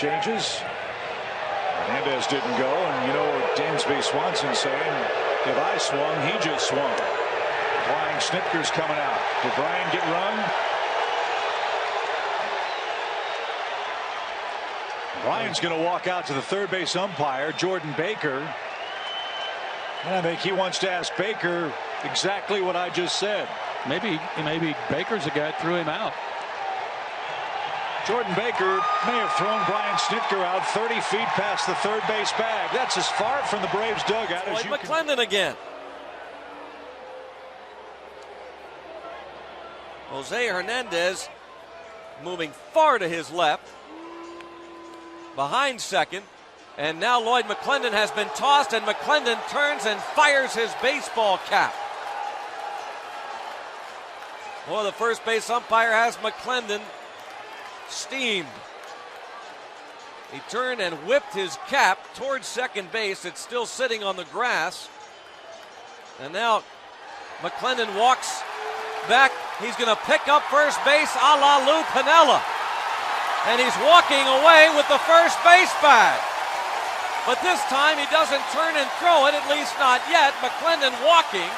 changes. Hernandez didn't go, and you know what Dansby Swanson saying, if I swung, he just swung. Flying Snitker's coming out. Did Brian get run? Brian's going to walk out to the third base umpire, Jordan Baker. And I think he wants to ask Baker exactly what I just said. Maybe Baker's the guy that threw him out. Jordan Baker may have thrown Brian Snitker out 30 feet past the third base bag. That's as far from the Braves dugout as you can. McClendon again. Jose Hernandez moving far to his left, behind second, and now Lloyd McClendon has been tossed, and McClendon turns and fires his baseball cap. Well, the first base umpire has McClendon steamed. He turned and whipped his cap towards second base. It's still sitting on the grass. And now McClendon walks back. He's going to pick up first base a la Lou Piniella. And he's walking away with the first base bag. But this time he doesn't turn and throw it, at least not yet. McClendon walking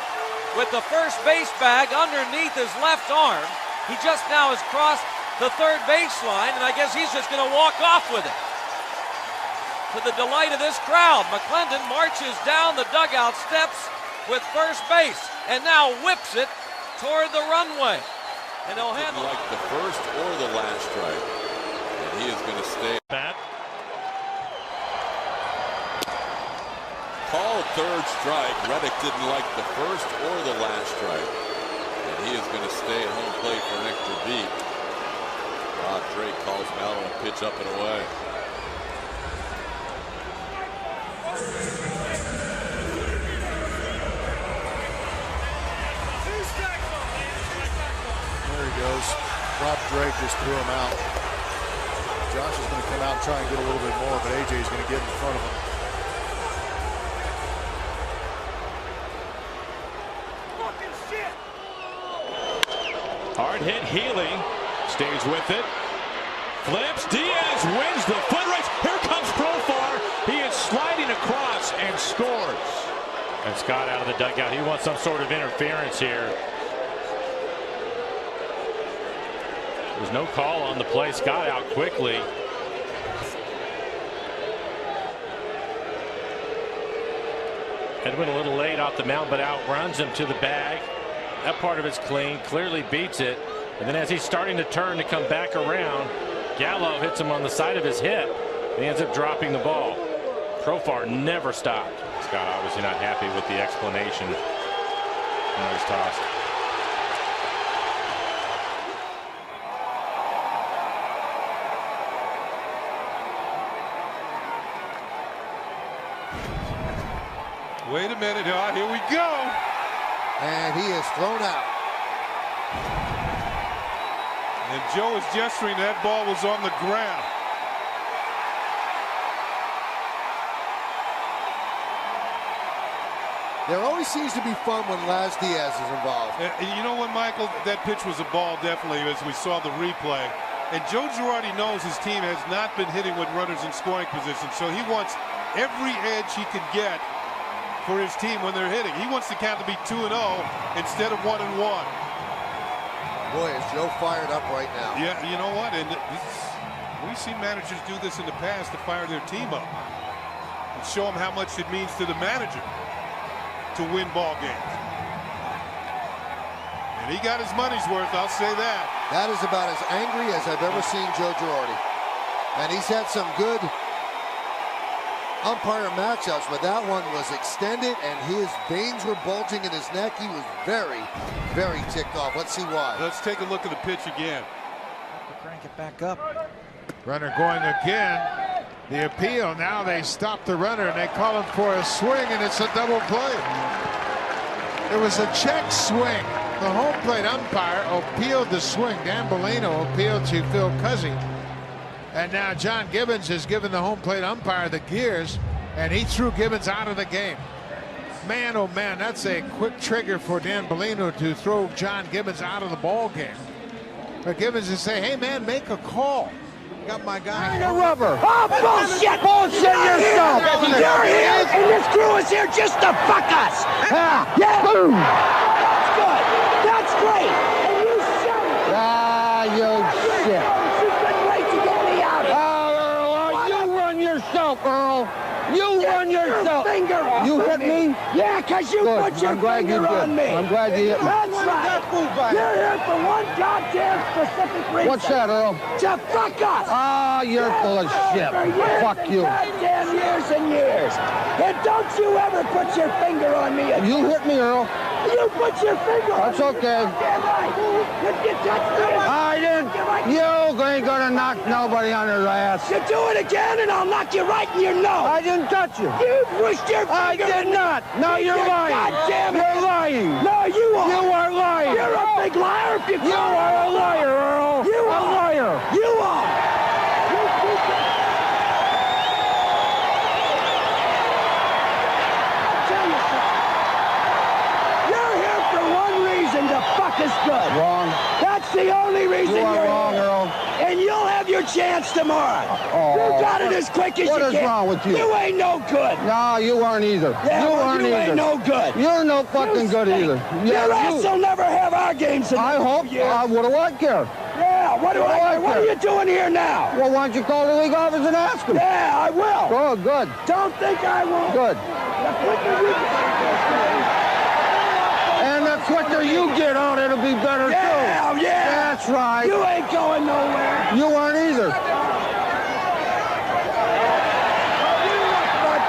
with the first base bag underneath his left arm. He just now has crossed the third baseline, and I guess he's just going to walk off with it. To the delight of this crowd, McClendon marches down the dugout steps with first base, and now whips it toward the runway. And he'll handle like the first or the last strike. And he is going to stay. Bat. Called third strike. Reddick didn't like the first or the last strike. And he is going to stay at home plate for an extra beat. Rob Drake calls him out on a pitch up and away. There he goes. Rob Drake just threw him out. Josh is going to come out and try and get a little bit more, but AJ is going to get in front of him. Hard hit. Healy stays with it. Flips. Diaz wins the foot race. Here comes Profar. He is sliding across and scores. And Scott out of the dugout. He wants some sort of interference here. There's no call on the play. Scott out quickly. Edwin a little late off the mound, but outruns him to the bag. That part of it's clean, clearly beats it. And then as he's starting to turn to come back around, Gallo hits him on the side of his hip, and he ends up dropping the ball. Profar never stopped. Scott obviously not happy with the explanation. And there's tossed. Wait a minute. Here we go. And he is thrown out. And Joe is gesturing that ball was on the ground. There always seems to be fun when Laz Diaz is involved. And you know what, Michael? That pitch was a ball, definitely, as we saw the replay. And Joe Girardi knows his team has not been hitting with runners in scoring position, so he wants every edge he can get for his team when they're hitting. He wants the count to be 2-0 instead of 1-1. Boy, is Joe fired up right now. Yeah, you know what? And we've seen managers do this in the past to fire their team up and show them how much it means to the manager to win ball games. And he got his money's worth, I'll say that. That is about as angry as I've ever seen Joe Girardi. And he's had some good umpire matchups, but that one was extended and his veins were bulging in his neck. He was very, very ticked off. Let's see why. Let's take a look at the pitch again. Crank it back up. Runner going again. The appeal, now they stop the runner and they call him for a swing, and it's a double play. It was a check swing. The home plate umpire appealed the swing. Dan Bellino appealed to Phil Cuzzy. And now John Gibbons has given the home plate umpire the gears, and he threw Gibbons out of the game. Man, oh man, that's a quick trigger for Dan Bellino to throw John Gibbons out of the ball game. But Gibbons is saying, hey man, make a call. Got my guy. The rubber. Oh, bullshit! Bullshit yourself! You're here, and this crew is here just to fuck us! Yeah! Boom! That's good! That's great! And you shut it! You shit! She's been great to get me out! Earl, you run yourself, Earl! You run yourself! You hit me? Yeah, because you put your finger on me! I'm glad you hit me. That's right! You're here for one goddamn specific reason! What's that, Earl? To fuck us! Ah, you're full of shit. Fuck you. Goddamn years and years. And don't you ever put your finger on me again. You hit me, Earl. You put your finger on me. That's okay. Damn right. You touched me. I didn't. You ain't gonna knock nobody on his ass. You do it again and I'll knock you right in your nose. I didn't touch you. You pushed your finger. I did not. No, you're lying. Goddamn it. You're lying. No, you are. You are lying. You're a big liar if you are a liar, Earl. You are a liar. You are. Is good. Wrong. That's the only reason you're wrong, Earl. And you'll have your chance tomorrow. You got it as quick as you can. What is wrong with you? You ain't no good. No, you aren't either. Yeah, you aren't either. You ain't no good. You're no fucking good either. Your ass will never have our games in I hope. What do I care? Yeah, what do I care? What are you doing here now? Well, why don't you call the league office and ask them? Yeah, I will. Oh, good. Don't think I won't. Good. And the quicker you get on, it'll be better, too. Yeah, that's right. You ain't going nowhere. You aren't either. About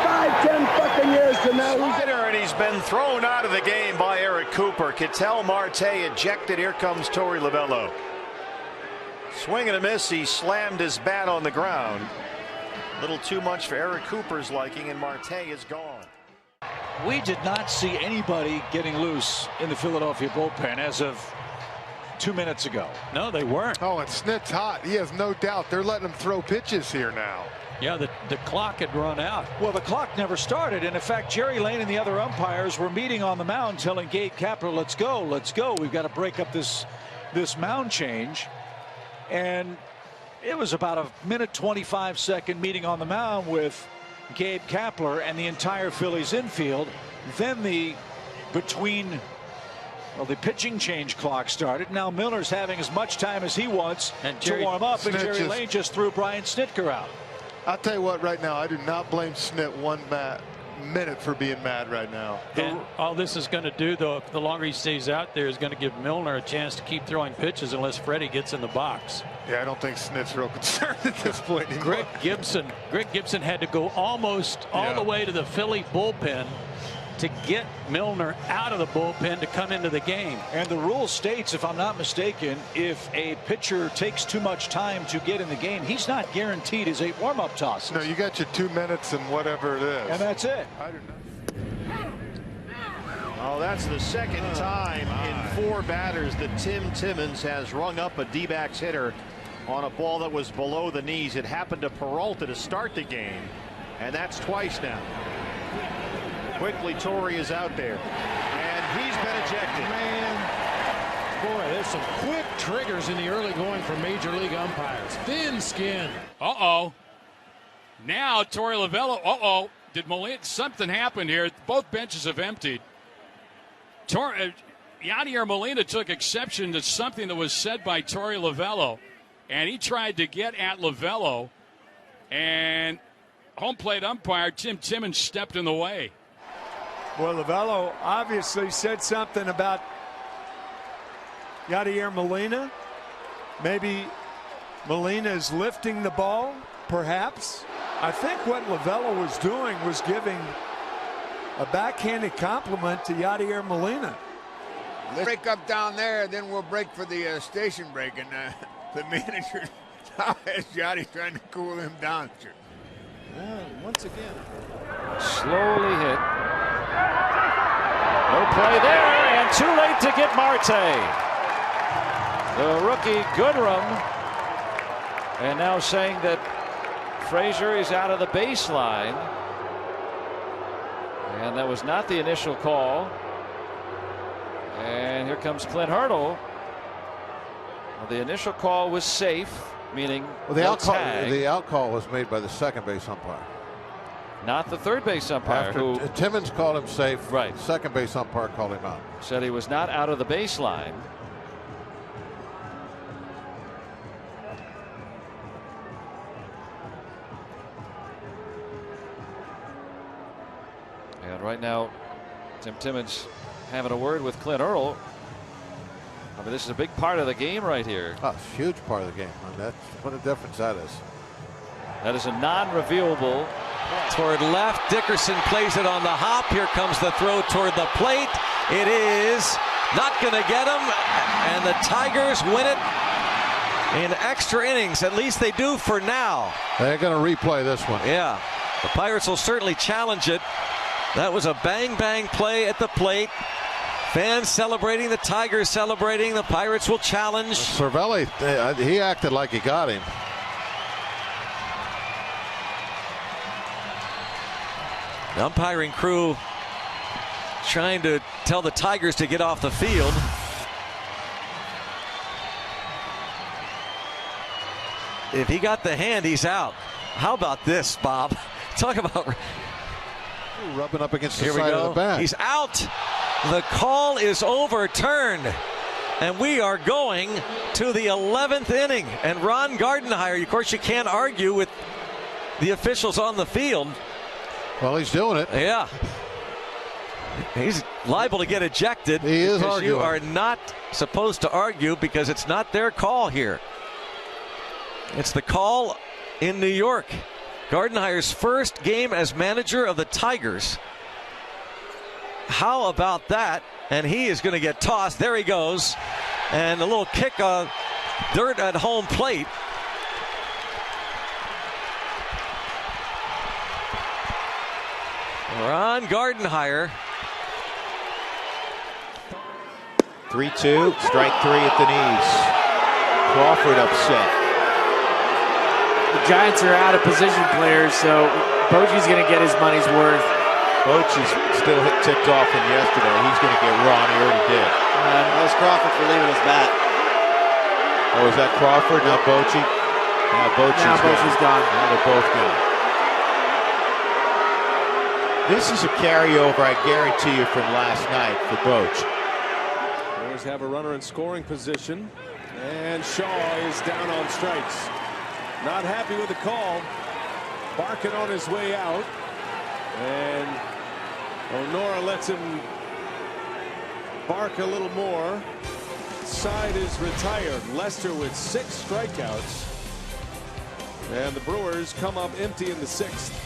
5, 10 fucking years from now. And he's been thrown out of the game by Eric Cooper. Ketel Marte ejected. Here comes Torey Lovullo. Swing and a miss. He slammed his bat on the ground. A little too much for Eric Cooper's liking, and Marte is gone. We did not see anybody getting loose in the Philadelphia bullpen as of 2 minutes ago. No, they weren't. Oh, and Snit's hot. He has no doubt. They're letting him throw pitches here now. Yeah, the clock had run out. Well, the clock never started. And in fact, Jerry Lane and the other umpires were meeting on the mound telling Gabe Kapler, let's go, let's go. We've got to break up this mound change. And it was about a minute 25-second meeting on the mound with Gabe Kapler and the entire Phillies infield. Then the pitching change clock started. Now Milner's having as much time as he wants to warm up, and Jerry Lane just threw Brian Snitker out. I'll tell you what, right now, I do not blame Snit one minute for being mad right now. And all this is going to do, though, the longer he stays out there, is going to give Milner a chance to keep throwing pitches unless Freddie gets in the box. Yeah, I don't think Snit's real concerned at this point anymore. Greg Gibson had to go almost all the way to the Philly bullpen to get Milner out of the bullpen to come into the game. And the rule states, if I'm not mistaken, if a pitcher takes too much time to get in the game, he's not guaranteed his 8 warm-up tosses. No, you got your 2 minutes and whatever it is. And that's it. I don't know. Oh, that's the second time in 4 batters that Tim Timmons has rung up a D-backs hitter on a ball that was below the knees. It happened to Peralta to start the game, and that's twice now. Quickly, Torrey is out there, and he's been ejected. Man, boy, there's some quick triggers in the early going for Major League umpires. Thin skin. Uh-oh. Now Torey Lovullo. Uh-oh. Did Molina? Something happened here. Both benches have emptied. Yadier Molina took exception to something that was said by Torey Lovullo, and he tried to get at Lovullo, and home plate umpire Tim Timmons stepped in the way. Well, Lovullo obviously said something about Yadier Molina. Maybe Molina is lifting the ball, perhaps. I think what Lovullo was doing was giving a backhanded compliment to Yadier Molina. Let's break up down there, then we'll break for the station break. And the manager now has Yachty trying to cool him down. Once again. Slowly hit. No play there, and too late to get Marte. The rookie Goodrum, and now saying that Frazier is out of the baseline. And that was not the initial call. And here comes Clint Hurdle. Well, the initial call was safe. meaning well, the no out call was made by the second base umpire. Not the third base umpire. After Timmons called him safe, right. Second base umpire called him out. Said he was not out of the baseline. And right now, Tim Timmons having a word with Clint Earl. I mean, this is a big part of the game right here. Oh, it's a huge part of the game. I mean, that's what a difference that is. That is a non-reviewable. Toward left, Dickerson plays it on the hop. Here comes the throw toward the plate. It is not going to get him, and the Tigers win it in extra innings. At least they do for now. They're going to replay this one. Yeah, the Pirates will certainly challenge it. That was a bang-bang play at the plate. Fans celebrating, the Tigers celebrating. The Pirates will challenge. Cervelli, he acted like he got him. The umpiring crew trying to tell the Tigers to get off the field. If he got the hand, he's out. How about this, Bob? Talk about rubbing up against the side of the bat. He's out. The call is overturned. And we are going to the 11th inning. And Ron Gardenhire, of course, you can't argue with the officials on the field. Well, he's doing it. Yeah. He's liable to get ejected. He is arguing. You are not supposed to argue because it's not their call here. It's the call in New York. Gardenhire's first game as manager of the Tigers. How about that? And he is going to get tossed. There he goes. And a little kick of dirt at home plate. Ron Gardenhire. 3-2, strike three at the knees. Crawford upset. The Giants are out of position players, so Bochy's going to get his money's worth. Bochy's still ticked off from yesterday. He's going to get run. He already did. That's Crawford for leaving his bat. Oh, is that Crawford, not Bochy? Now Bochy's gone. Now they're both gone. This is a carryover, I guarantee you, from last night for Boch. Bears have a runner in scoring position, and Shaw is down on strikes. Not happy with the call. Barking on his way out, and O'Nora lets him bark a little more. Side is retired. Lester with 6 strikeouts, and the Brewers come up empty in the 6th.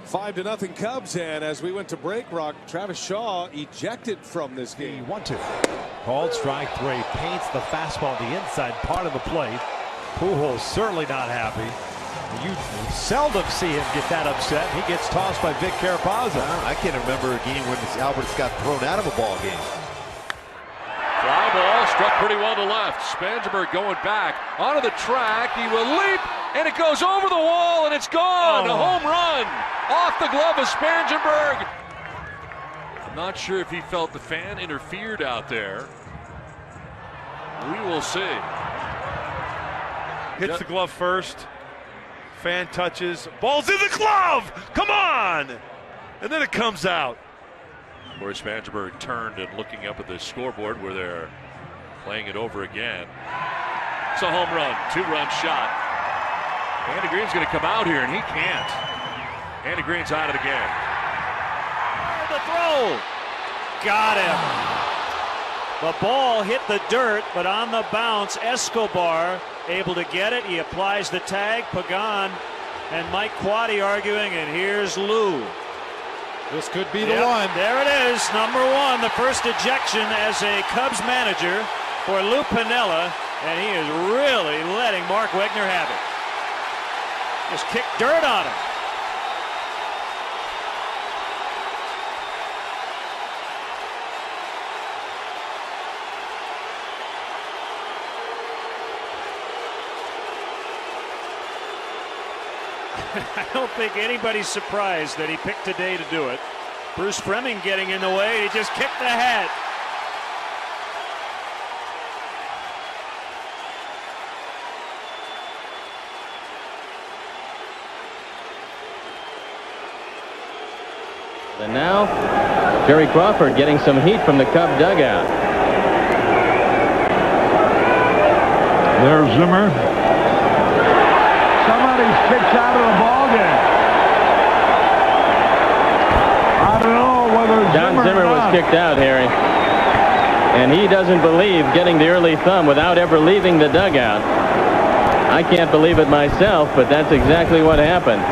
5-0 Cubs, and as we went to break, Rock, Travis Shaw ejected from this game. 1-2. Called strike 3. Paints the fastball the inside part of the plate. Pujols certainly not happy. You seldom see him get that upset. He gets tossed by Vic Carapazza. I can't remember a game when Alberts got thrown out of a ball game. Fly ball struck pretty well to left. Spangenberg going back onto the track. He will leap, and it goes over the wall, and it's gone. A home run off the glove of Spangenberg. I'm not sure if he felt the fan interfered out there. We will see. Hits the glove first. Fan touches. Ball's in the glove. Come on. And then it comes out. Where Spangenberg turned and looking up at the scoreboard where they're playing it over again. It's a home run, 2-run shot. Andy Green's going to come out here, and he can't. Andy Green's out of the game. The throw. Got him. The ball hit the dirt, but on the bounce, Escobar able to get it. He applies the tag. Pagan and Mike Quaddy arguing, and here's Lou. This could be the one. There it is, number 1, the first ejection as a Cubs manager for Lou Piniella, and he is really letting Mark Wegner have it. Just kicked dirt on him. I don't think anybody's surprised that he picked today to do it. Bruce Fleming getting in the way. He just kicked the hat. And now, Jerry Crawford getting some heat from the Cub dugout. There's Zimmer. Somebody's kicked out of the ball game. I don't know whether Don Zimmer was kicked out, Harry. And he doesn't believe getting the early thumb without ever leaving the dugout. I can't believe it myself, but that's exactly what happened.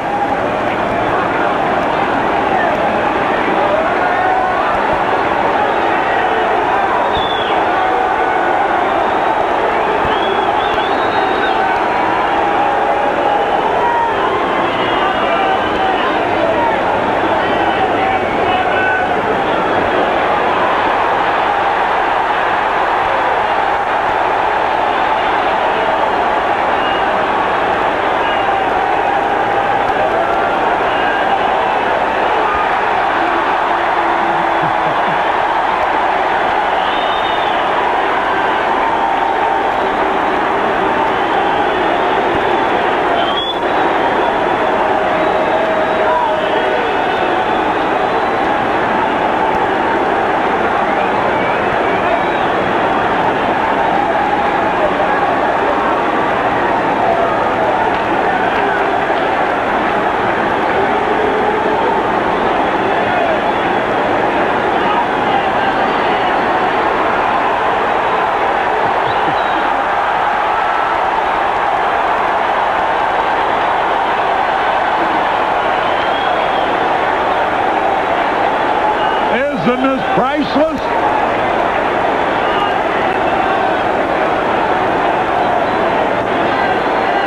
Isn't this priceless?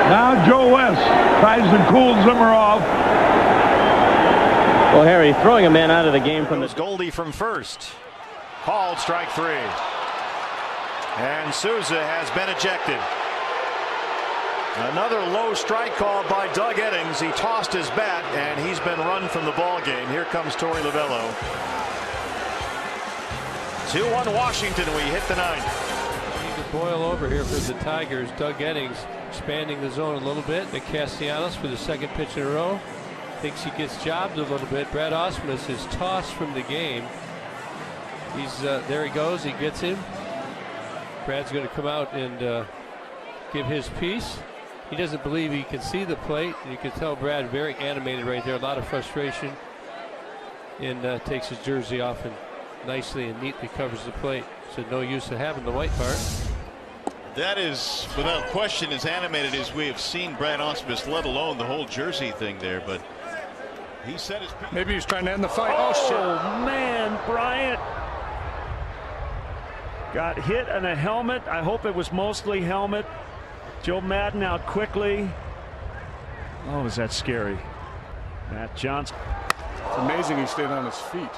Now Joe West tries to cool Zimmer off. Well, Harry, throwing a man out of the game from the... Goldie from first. Called strike 3. And Souza has been ejected. Another low strike call by Doug Eddings. He tossed his bat, and he's been run from the ball game. Here comes Torey Lovullo. 2-1 Washington. We hit the 9th. Need to boil over here for the Tigers. Doug Eddings expanding the zone a little bit. Nick Castellanos for the second pitch in a row. Thinks he gets jobbed a little bit. Brad Ausmus is tossed from the game. He's there he goes. He gets him. Brad's going to come out and give his piece. He doesn't believe he can see the plate. You can tell Brad very animated right there. A lot of frustration. And takes his jersey off and nicely and neatly covers the plate. So no use of having the white part. That is, without question, as animated as we have seen Brad Ausmus, let alone the whole jersey thing there. But he said his piece. Maybe he's trying to end the fight. Oh, shit. Man, Bryant got hit in a helmet. I hope it was mostly helmet. Joe Madden out quickly. Oh, is that scary? Matt Johnson. It's amazing he stayed on his feet.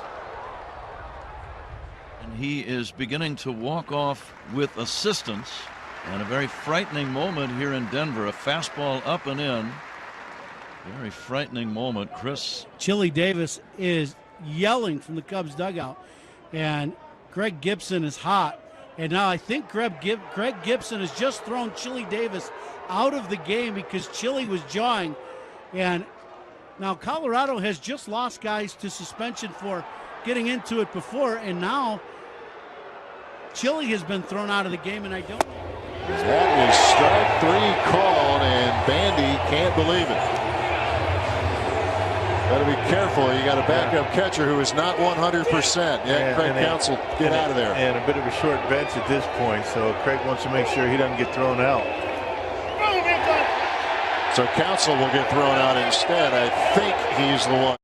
And he is beginning to walk off with assistance, and a very frightening moment here in Denver. A fastball up and in. Very frightening moment. Chris. Chili Davis is yelling from the Cubs dugout, and Greg Gibson is hot. And now I think Greg Gibson has just thrown Chili Davis out of the game because Chili was jawing. And now Colorado has just lost guys to suspension for getting into it before, and now Chili has been thrown out of the game, and I don't. That is strike 3 called, and Bandy can't believe it. Got to be careful. You got a backup catcher who is not 100%. Yeah, Craig Counsell, get out of there. And a bit of a short bench at this point, so Craig wants to make sure he doesn't get thrown out. So Counsell will get thrown out instead. I think he's the one.